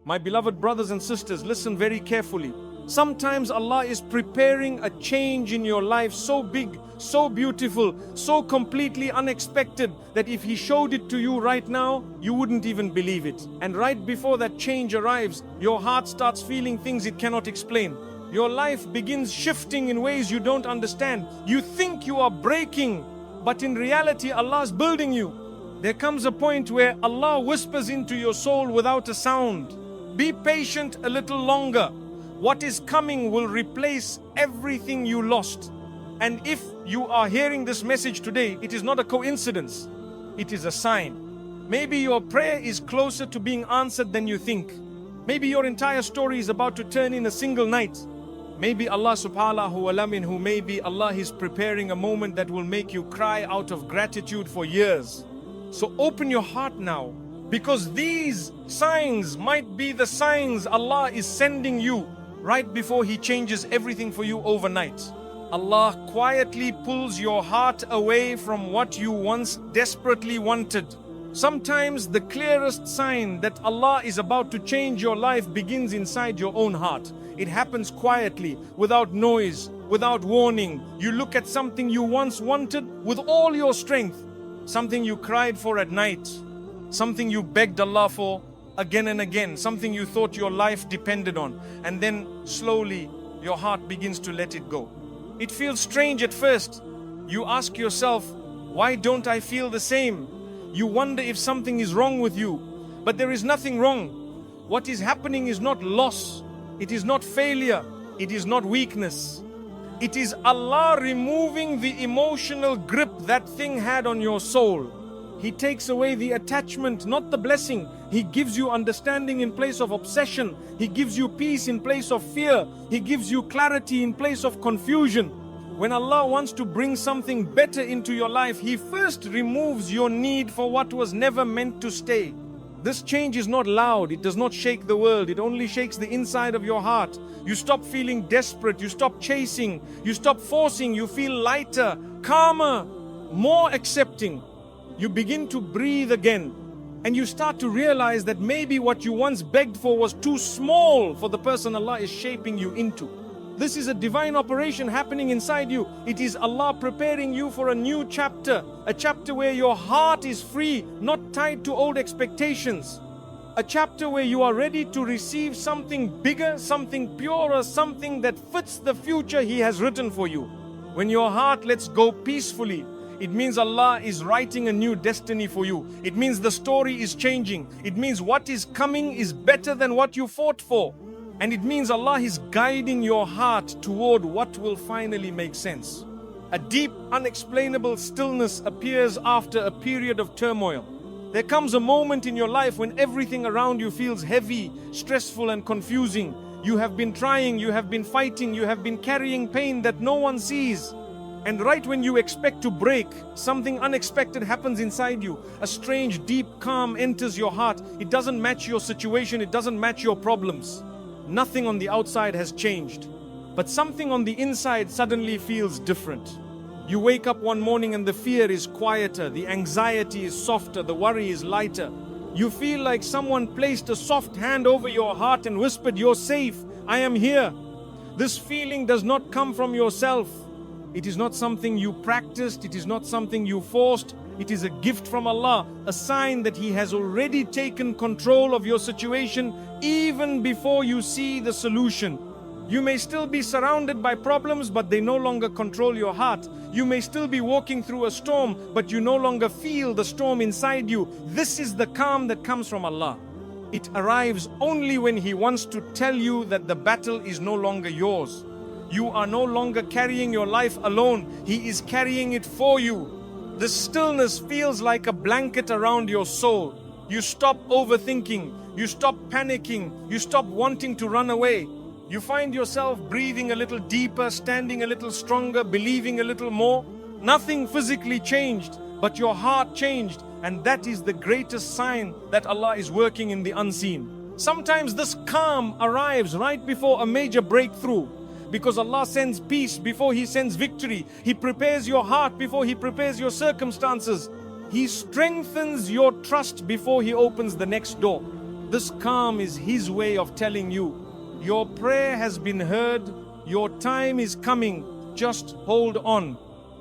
My beloved brothers and sisters, listen very carefully. Sometimes Allah is preparing a change in your life so big, so beautiful, so completely unexpected that if He showed it to you right now, you wouldn't even believe it. And right before that change arrives, your heart starts feeling things it cannot explain. Your life begins shifting in ways you don't understand. You think you are breaking, but in reality, Allah is building you. There comes a point where Allah whispers into your soul without a sound. Be patient a little longer. What is coming will replace everything you lost. And if you are hearing this message today, it is not a coincidence. It is a sign. Maybe your prayer is closer to being answered than you think. Maybe your entire story is about to turn in a single night. Maybe Allah subhanahu wa ta'ala, maybe Allah is preparing a moment that will make you cry out of gratitude for years. So open your heart now, because these signs might be the signs Allah is sending you right before He changes everything for you overnight. Allah quietly pulls your heart away from what you once desperately wanted. Sometimes the clearest sign that Allah is about to change your life begins inside your own heart. It happens quietly, without noise, without warning. You look at something you once wanted with all your strength, something you cried for at night, something you begged Allah for again and again, something you thought your life depended on, and then slowly your heart begins to let it go. It feels strange at first. You ask yourself, why don't I feel the same? You wonder if something is wrong with you, but there is nothing wrong. What is happening is not loss, it is not failure, it is not weakness. It is Allah removing the emotional grip that thing had on your soul. He takes away the attachment, not the blessing. He gives you understanding in place of obsession. He gives you peace in place of fear. He gives you clarity in place of confusion. When Allah wants to bring something better into your life, He first removes your need for what was never meant to stay. This change is not loud. It does not shake the world. It only shakes the inside of your heart. You stop feeling desperate. You stop chasing. You stop forcing. You feel lighter, calmer, more accepting. You begin to breathe again, and you start to realize that maybe what you once begged for was too small for the person Allah is shaping you into. This is a divine operation happening inside you. It is Allah preparing you for a new chapter, a chapter where your heart is free, not tied to old expectations. A chapter where you are ready to receive something bigger, something purer, something that fits the future He has written for you. When your heart lets go peacefully, it means Allah is writing a new destiny for you. It means the story is changing. It means what is coming is better than what you fought for. And it means Allah is guiding your heart toward what will finally make sense. A deep, unexplainable stillness appears after a period of turmoil. There comes a moment in your life when everything around you feels heavy, stressful, and confusing. You have been trying, you have been fighting, you have been carrying pain that no one sees. And right when you expect to break, something unexpected happens inside you. A strange, deep calm enters your heart. It doesn't match your situation, it doesn't match your problems. Nothing on the outside has changed, but something on the inside suddenly feels different. You wake up one morning and the fear is quieter, the anxiety is softer, the worry is lighter. You feel like someone placed a soft hand over your heart and whispered, "You're safe, I am here." This feeling does not come from yourself. It is not something you practiced, it is not something you forced. It is a gift from Allah, a sign that He has already taken control of your situation even before you see the solution. You may still be surrounded by problems, but they no longer control your heart. You may still be walking through a storm, but you no longer feel the storm inside you. This is the calm that comes from Allah. It arrives only when He wants to tell you that the battle is no longer yours. You are no longer carrying your life alone. He is carrying it for you. The stillness feels like a blanket around your soul. You stop overthinking. You stop panicking. You stop wanting to run away. You find yourself breathing a little deeper, standing a little stronger, believing a little more. Nothing physically changed, but your heart changed. And that is the greatest sign that Allah is working in the unseen. Sometimes this calm arrives right before a major breakthrough, because Allah sends peace before He sends victory. He prepares your heart before He prepares your circumstances. He strengthens your trust before He opens the next door. This calm is His way of telling you, your prayer has been heard, your time is coming, just hold on.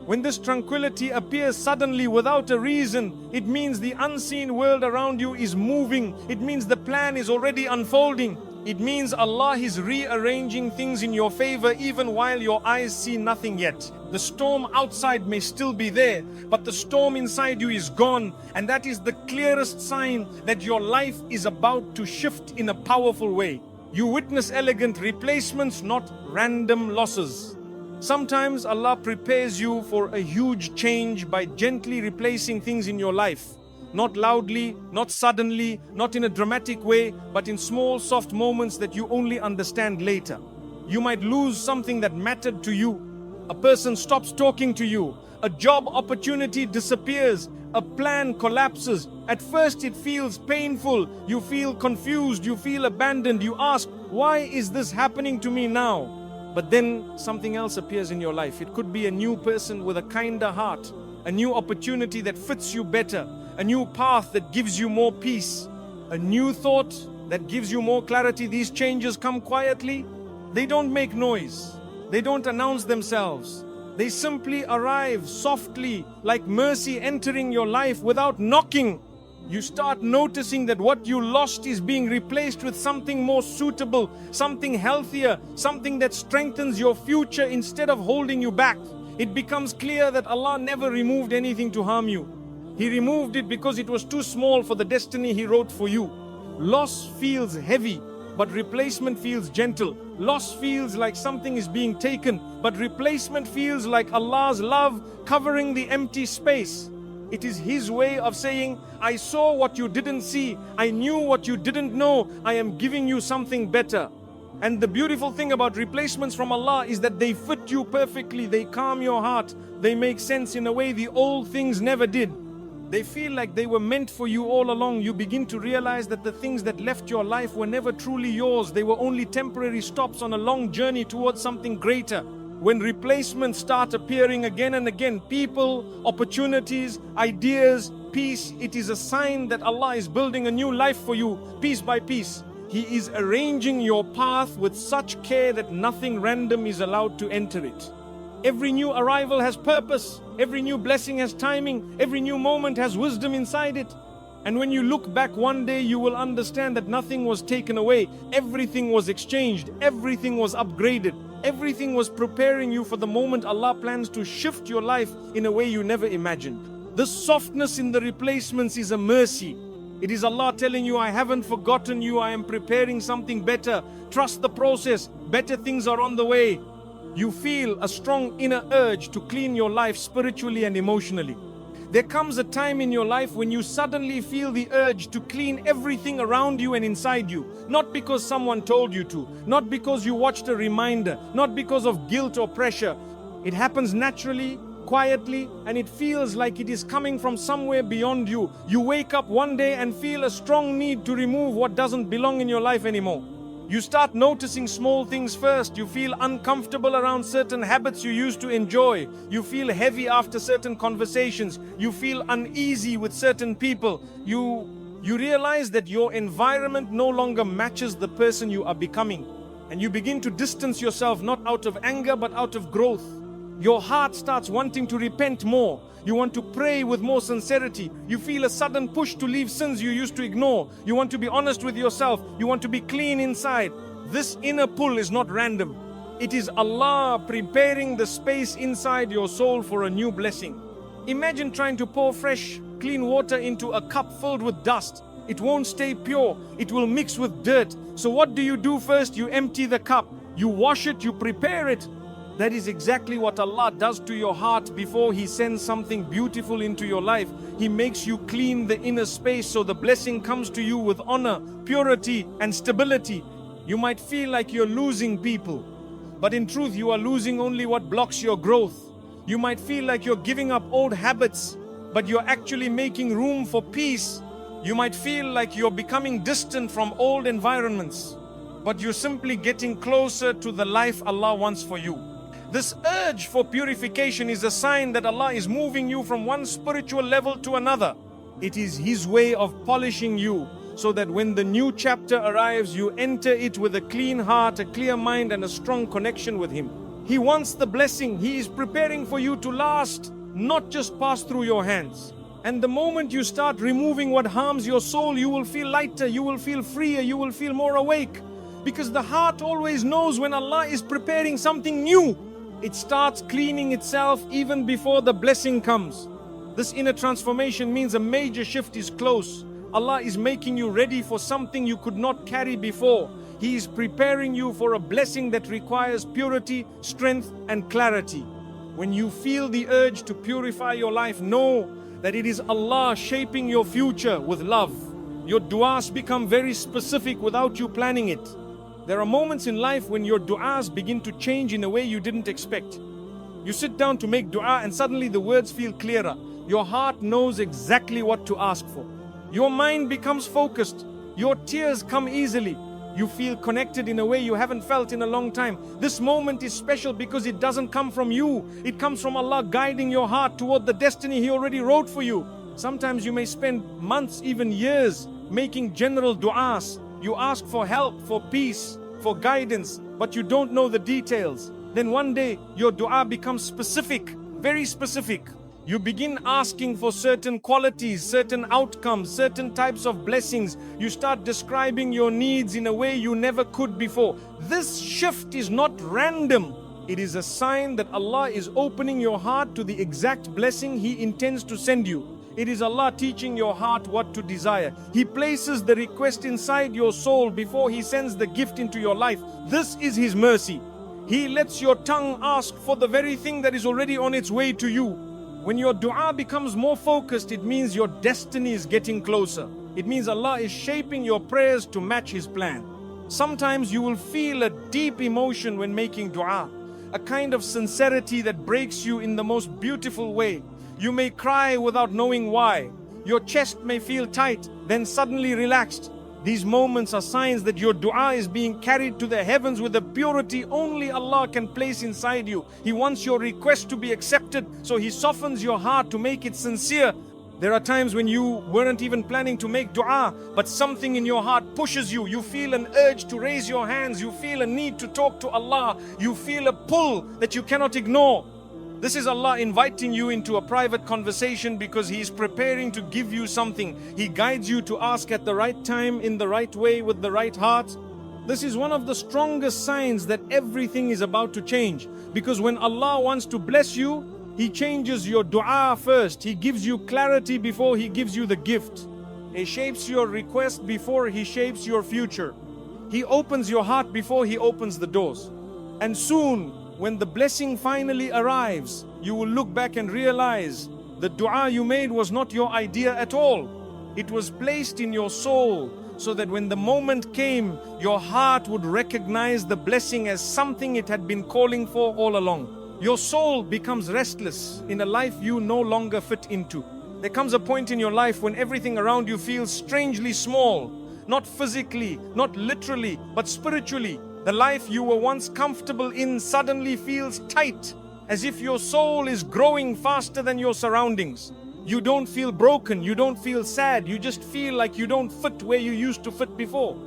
When this tranquility appears suddenly without a reason, it means the unseen world around you is moving. It means the plan is already unfolding. It means Allah is rearranging things in your favor even while your eyes see nothing yet. The storm outside may still be there, but the storm inside you is gone. And that is the clearest sign that your life is about to shift in a powerful way. You witness elegant replacements, not random losses. Sometimes Allah prepares you for a huge change by gently replacing things in your life. Not loudly, not suddenly, not in a dramatic way, but in small, soft moments that you only understand later. You might lose something that mattered to you. A person stops talking to you. A job opportunity disappears. A plan collapses. At first it feels painful. You feel confused. You feel abandoned. You ask, why is this happening to me now? But then something else appears in your life. It could be a new person with a kinder heart, a new opportunity that fits you better, a new path that gives you more peace, a new thought that gives you more clarity. These changes come quietly. They don't make noise. They don't announce themselves. They simply arrive softly, like mercy entering your life without knocking. You start noticing that what you lost is being replaced with something more suitable, something healthier, something that strengthens your future instead of holding you back. It becomes clear that Allah never removed anything to harm you. He removed it because it was too small for the destiny He wrote for you. Loss feels heavy, but replacement feels gentle. Loss feels like something is being taken, but replacement feels like Allah's love covering the empty space. It is His way of saying, I saw what you didn't see. I knew what you didn't know. I am giving you something better. And the beautiful thing about replacements from Allah is that they fit you perfectly. They calm your heart. They make sense in a way the old things never did. They feel like they were meant for you all along. You begin to realize that the things that left your life were never truly yours. They were only temporary stops on a long journey towards something greater. When replacements start appearing again and again, people, opportunities, ideas, peace, it is a sign that Allah is building a new life for you, piece by piece. He is arranging your path with such care that nothing random is allowed to enter it. Every new arrival has purpose. Every new blessing has timing. Every new moment has wisdom inside it. And when you look back one day, you will understand that nothing was taken away. Everything was exchanged. Everything was upgraded. Everything was preparing you for the moment Allah plans to shift your life in a way you never imagined. This softness in the replacements is a mercy. It is Allah telling you, I haven't forgotten you. I am preparing something better. Trust the process. Better things are on the way. You feel a strong inner urge to clean your life spiritually and emotionally. There comes a time in your life when you suddenly feel the urge to clean everything around you and inside you. Not because someone told you to, not because you watched a reminder, not because of guilt or pressure. It happens naturally, quietly, and it feels like it is coming from somewhere beyond you. You wake up one day and feel a strong need to remove what doesn't belong in your life anymore. You start noticing small things first. You feel uncomfortable around certain habits you used to enjoy. You feel heavy after certain conversations. You feel uneasy with certain people. You realize that your environment no longer matches the person you are becoming. And you begin to distance yourself, not out of anger, but out of growth. Your heart starts wanting to repent more. You want to pray with more sincerity. You feel a sudden push to leave sins you used to ignore. You want to be honest with yourself. You want to be clean inside. This inner pull is not random. It is Allah preparing the space inside your soul for a new blessing. Imagine trying to pour fresh, clean water into a cup filled with dust. It won't stay pure. It will mix with dirt. So what do you do first? You empty the cup. You wash it. You prepare it. That is exactly what Allah does to your heart before He sends something beautiful into your life. He makes you clean the inner space so the blessing comes to you with honor, purity, and stability. You might feel like you're losing people, but in truth you are losing only what blocks your growth. You might feel like you're giving up old habits, but you're actually making room for peace. You might feel like you're becoming distant from old environments, but you're simply getting closer to the life Allah wants for you. This urge for purification is a sign that Allah is moving you from one spiritual level to another. It is His way of polishing you so that when the new chapter arrives, you enter it with a clean heart, a clear mind, and a strong connection with Him. He wants the blessing. He is preparing for you to last, not just pass through your hands. And the moment you start removing what harms your soul, you will feel lighter, you will feel freer, you will feel more awake. Because the heart always knows when Allah is preparing something new. It starts cleaning itself even before the blessing comes. This inner transformation means a major shift is close. Allah is making you ready for something you could not carry before. He is preparing you for a blessing that requires purity, strength, and clarity. When you feel the urge to purify your life, know that it is Allah shaping your future with love. Your du'as become very specific without you planning it. There are moments in life when your du'as begin to change in a way you didn't expect. You sit down to make du'a and suddenly the words feel clearer. Your heart knows exactly what to ask for. Your mind becomes focused. Your tears come easily. You feel connected in a way you haven't felt in a long time. This moment is special because it doesn't come from you. It comes from Allah guiding your heart toward the destiny He already wrote for you. Sometimes you may spend months, even years, making general du'as. You ask for help, for peace, for guidance, but you don't know the details. Then one day, your du'a becomes specific, very specific. You begin asking for certain qualities, certain outcomes, certain types of blessings. You start describing your needs in a way you never could before. This shift is not random. It is a sign that Allah is opening your heart to the exact blessing He intends to send you. It is Allah teaching your heart what to desire. He places the request inside your soul before He sends the gift into your life. This is His mercy. He lets your tongue ask for the very thing that is already on its way to you. When your dua becomes more focused, it means your destiny is getting closer. It means Allah is shaping your prayers to match His plan. Sometimes you will feel a deep emotion when making dua, a kind of sincerity that breaks you in the most beautiful way. You may cry without knowing why. Your chest may feel tight, then suddenly relaxed. These moments are signs that your dua is being carried to the heavens with a purity only Allah can place inside you. He wants your request to be accepted, so He softens your heart to make it sincere. There are times when you weren't even planning to make dua, but something in your heart pushes you. You feel an urge to raise your hands. You feel a need to talk to Allah. You feel a pull that you cannot ignore. This is Allah inviting you into a private conversation because He is preparing to give you something. He guides you to ask at the right time, in the right way, with the right heart. This is one of the strongest signs that everything is about to change. Because when Allah wants to bless you, He changes your dua first. He gives you clarity before He gives you the gift. He shapes your request before He shapes your future. He opens your heart before He opens the doors. And soon, when the blessing finally arrives, you will look back and realize the dua you made was not your idea at all. It was placed in your soul so that when the moment came, your heart would recognize the blessing as something it had been calling for all along. Your soul becomes restless in a life you no longer fit into. There comes a point in your life when everything around you feels strangely small, not physically, not literally, but spiritually. The life you were once comfortable in suddenly feels tight, as if your soul is growing faster than your surroundings. You don't feel broken, you don't feel sad, you just feel like you don't fit where you used to fit before.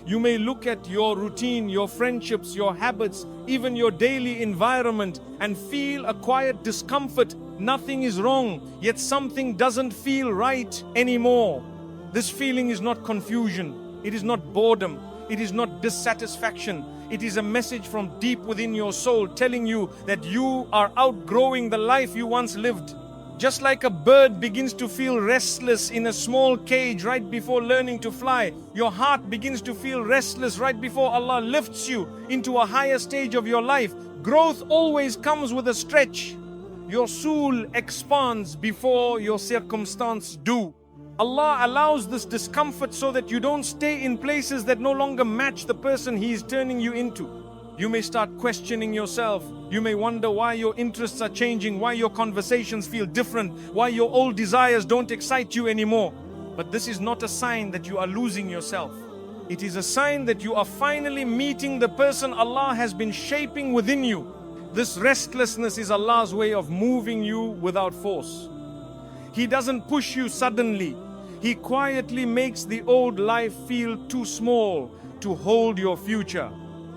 You may look at your routine, your friendships, your habits, even your daily environment and feel a quiet discomfort. Nothing is wrong, yet something doesn't feel right anymore. This feeling is not confusion, it is not boredom, it is not dissatisfaction. It is a message from deep within your soul telling you that you are outgrowing the life you once lived. Just like a bird begins to feel restless in a small cage right before learning to fly, your heart begins to feel restless right before Allah lifts you into a higher stage of your life. Growth always comes with a stretch. Your soul expands before your circumstance do. Allah allows this discomfort so that you don't stay in places that no longer match the person He is turning you into. You may start questioning yourself. You may wonder why your interests are changing, why your conversations feel different, why your old desires don't excite you anymore. But this is not a sign that you are losing yourself. It is a sign that you are finally meeting the person Allah has been shaping within you. This restlessness is Allah's way of moving you without force. He doesn't push you suddenly. He quietly makes the old life feel too small to hold your future.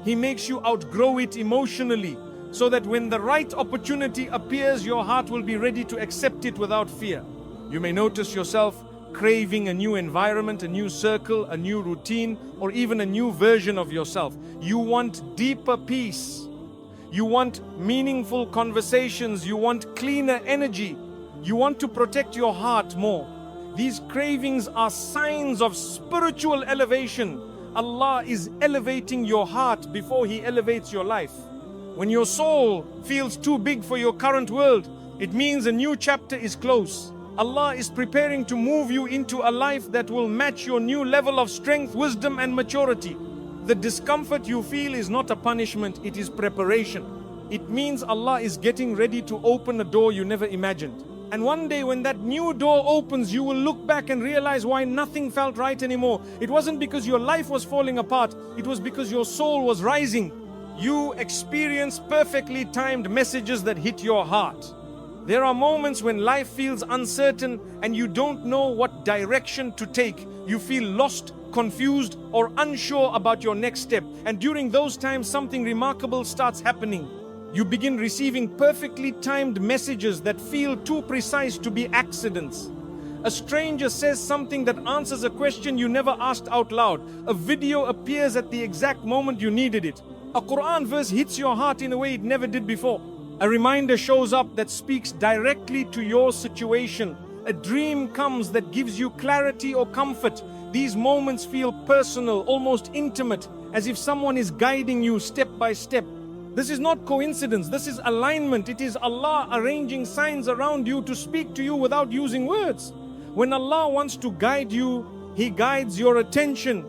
He makes you outgrow it emotionally, so that when the right opportunity appears, your heart will be ready to accept it without fear. You may notice yourself craving a new environment, a new circle, a new routine, or even a new version of yourself. You want deeper peace. You want meaningful conversations. You want cleaner energy. You want to protect your heart more. These cravings are signs of spiritual elevation. Allah is elevating your heart before He elevates your life. When your soul feels too big for your current world, it means a new chapter is close. Allah is preparing to move you into a life that will match your new level of strength, wisdom and maturity. The discomfort you feel is not a punishment, it is preparation. It means Allah is getting ready to open a door you never imagined. And one day when that new door opens, you will look back and realize why nothing felt right anymore. It wasn't because your life was falling apart, it was because your soul was rising. You experience perfectly timed messages that hit your heart. There are moments when life feels uncertain and you don't know what direction to take. You feel lost, confused, or unsure about your next step. And during those times, something remarkable starts happening. You begin receiving perfectly timed messages that feel too precise to be accidents. A stranger says something that answers a question you never asked out loud. A video appears at the exact moment you needed it. A Qur'an verse hits your heart in a way it never did before. A reminder shows up that speaks directly to your situation. A dream comes that gives you clarity or comfort. These moments feel personal, almost intimate, as if someone is guiding you step by step. This is not coincidence, this is alignment. It is Allah arranging signs around you to speak to you without using words. When Allah wants to guide you, He guides your attention.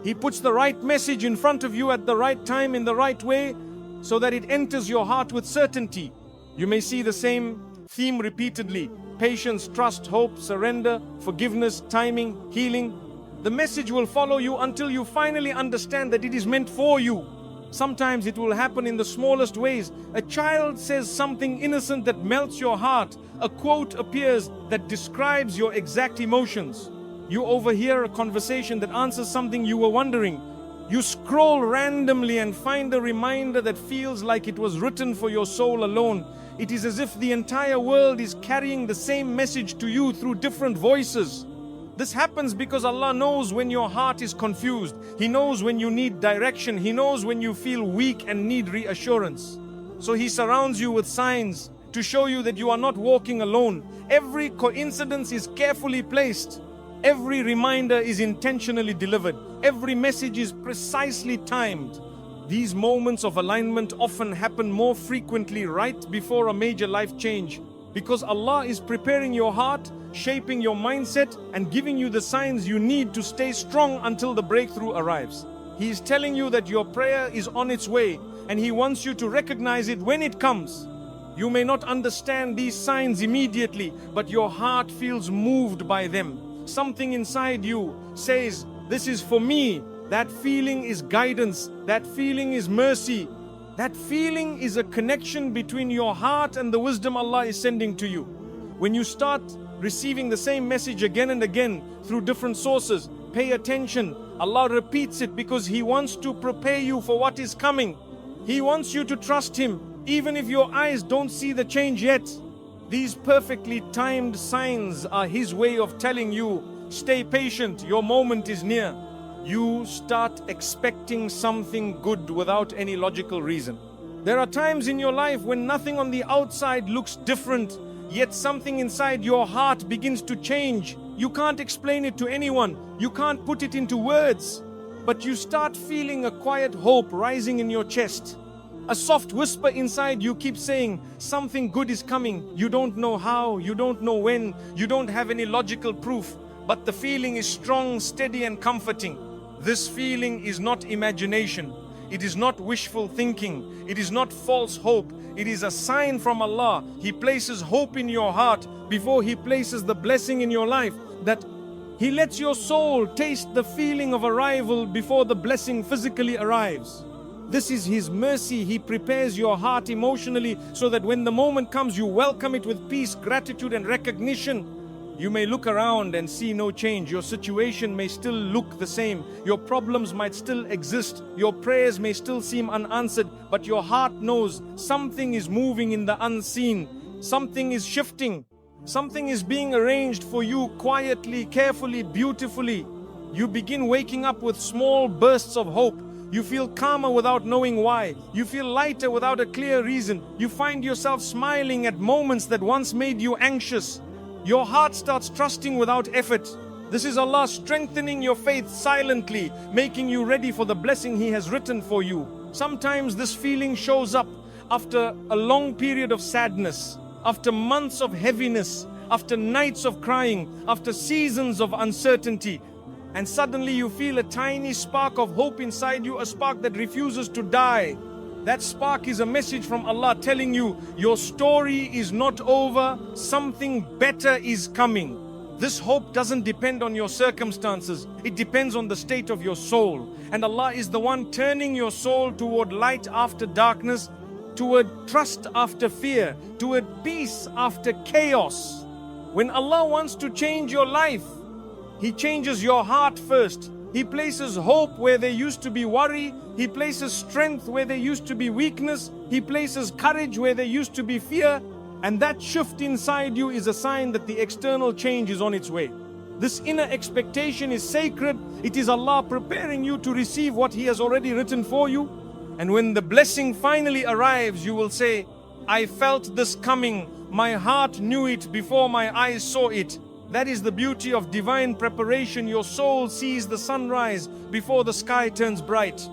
He puts the right message in front of you at the right time in the right way, so that it enters your heart with certainty. You may see the same theme repeatedly: patience, trust, hope, surrender, forgiveness, timing, healing. The message will follow you until you finally understand that it is meant for you. Sometimes it will happen in the smallest ways. A child says something innocent that melts your heart. A quote appears that describes your exact emotions. You overhear a conversation that answers something you were wondering. You scroll randomly and find a reminder that feels like it was written for your soul alone. It is as if the entire world is carrying the same message to you through different voices. This happens because Allah knows when your heart is confused. He knows when you need direction. He knows when you feel weak and need reassurance. So He surrounds you with signs to show you that you are not walking alone. Every coincidence is carefully placed. Every reminder is intentionally delivered. Every message is precisely timed. These moments of alignment often happen more frequently right before a major life change, because Allah is preparing your heart, shaping your mindset, and giving you the signs you need to stay strong until the breakthrough arrives. He is telling you that your prayer is on its way, and He wants you to recognize it when it comes. You may not understand these signs immediately, but your heart feels moved by them. Something inside you says, "This is for me." That feeling is guidance. That feeling is mercy. That feeling is a connection between your heart and the wisdom Allah is sending to you. When you start receiving the same message again and again through different sources, pay attention. Allah repeats it because He wants to prepare you for what is coming. He wants you to trust Him, even if your eyes don't see the change yet. These perfectly timed signs are His way of telling you, stay patient, your moment is near. You start expecting something good without any logical reason. There are times in your life when nothing on the outside looks different, yet something inside your heart begins to change. You can't explain it to anyone. You can't put it into words. But you start feeling a quiet hope rising in your chest. A soft whisper inside you keeps saying, something good is coming. You don't know how, you don't know when, you don't have any logical proof. But the feeling is strong, steady and comforting. This feeling is not imagination. It is not wishful thinking. It is not false hope. It is a sign from Allah. He places hope in your heart before He places the blessing in your life. That He lets your soul taste the feeling of arrival before the blessing physically arrives. This is His mercy. He prepares your heart emotionally so that when the moment comes, you welcome it with peace, gratitude and recognition. You may look around and see no change. Your situation may still look the same. Your problems might still exist. Your prayers may still seem unanswered. But your heart knows something is moving in the unseen. Something is shifting. Something is being arranged for you quietly, carefully, beautifully. You begin waking up with small bursts of hope. You feel calmer without knowing why. You feel lighter without a clear reason. You find yourself smiling at moments that once made you anxious. Your heart starts trusting without effort. This is Allah strengthening your faith silently, making you ready for the blessing He has written for you. Sometimes this feeling shows up after a long period of sadness, after months of heaviness, after nights of crying, after seasons of uncertainty. And suddenly you feel a tiny spark of hope inside you, a spark that refuses to die. That spark is a message from Allah telling you, your story is not over, something better is coming. This hope doesn't depend on your circumstances, it depends on the state of your soul. And Allah is the one turning your soul toward light after darkness, toward trust after fear, toward peace after chaos. When Allah wants to change your life, He changes your heart first. He places hope where there used to be worry. He places strength where there used to be weakness. He places courage where there used to be fear. And that shift inside you is a sign that the external change is on its way. This inner expectation is sacred. It is Allah preparing you to receive what He has already written for you. And when the blessing finally arrives, you will say, I felt this coming. My heart knew it before my eyes saw it. That is the beauty of divine preparation. Your soul sees the sunrise before the sky turns bright.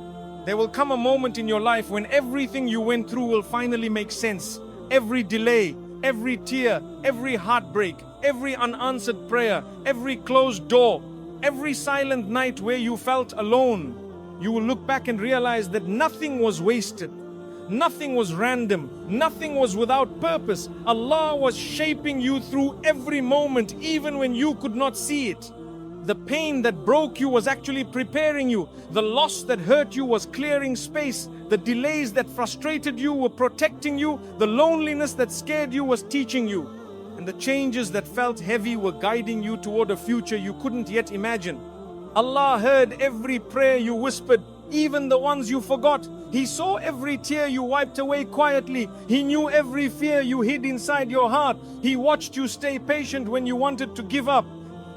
There will come a moment in your life when everything you went through will finally make sense. Every delay, every tear, every heartbreak, every unanswered prayer, every closed door, every silent night where you felt alone. You will look back and realize that nothing was wasted. Nothing was random. Nothing was without purpose. Allah was shaping you through every moment, even when you could not see it. The pain that broke you was actually preparing you. The loss that hurt you was clearing space. The delays that frustrated you were protecting you. The loneliness that scared you was teaching you. And the changes that felt heavy were guiding you toward a future you couldn't yet imagine. Allah heard every prayer you whispered, even the ones you forgot. He saw every tear you wiped away quietly. He knew every fear you hid inside your heart. He watched you stay patient when you wanted to give up.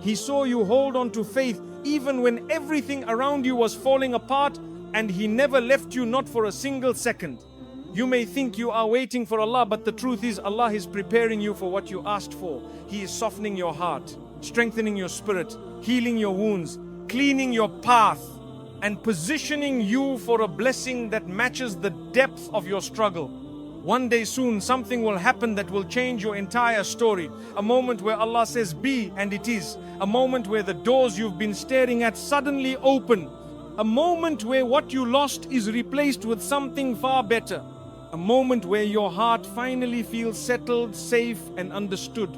He saw you hold on to faith even when everything around you was falling apart, and He never left you, not for a single second. You may think you are waiting for Allah, but the truth is Allah is preparing you for what you asked for. He is softening your heart, strengthening your spirit, healing your wounds, cleaning your path, and positioning you for a blessing that matches the depth of your struggle. One day soon, something will happen that will change your entire story. A moment where Allah says, be, and it is. A moment where the doors you've been staring at suddenly open. A moment where what you lost is replaced with something far better. A moment where your heart finally feels settled, safe, and understood.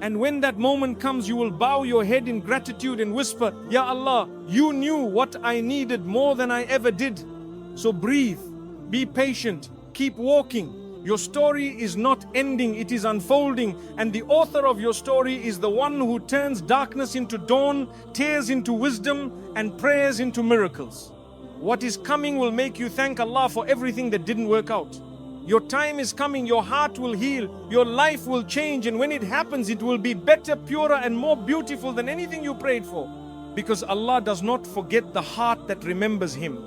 And when that moment comes, you will bow your head in gratitude and whisper, Ya Allah, you knew what I needed more than I ever did. So breathe, be patient, keep walking. Your story is not ending, it is unfolding. And the author of your story is the one who turns darkness into dawn, tears into wisdom, and prayers into miracles. What is coming will make you thank Allah for everything that didn't work out. Your time is coming, your heart will heal, your life will change, and when it happens, it will be better, purer, and more beautiful than anything you prayed for. Because Allah does not forget the heart that remembers Him.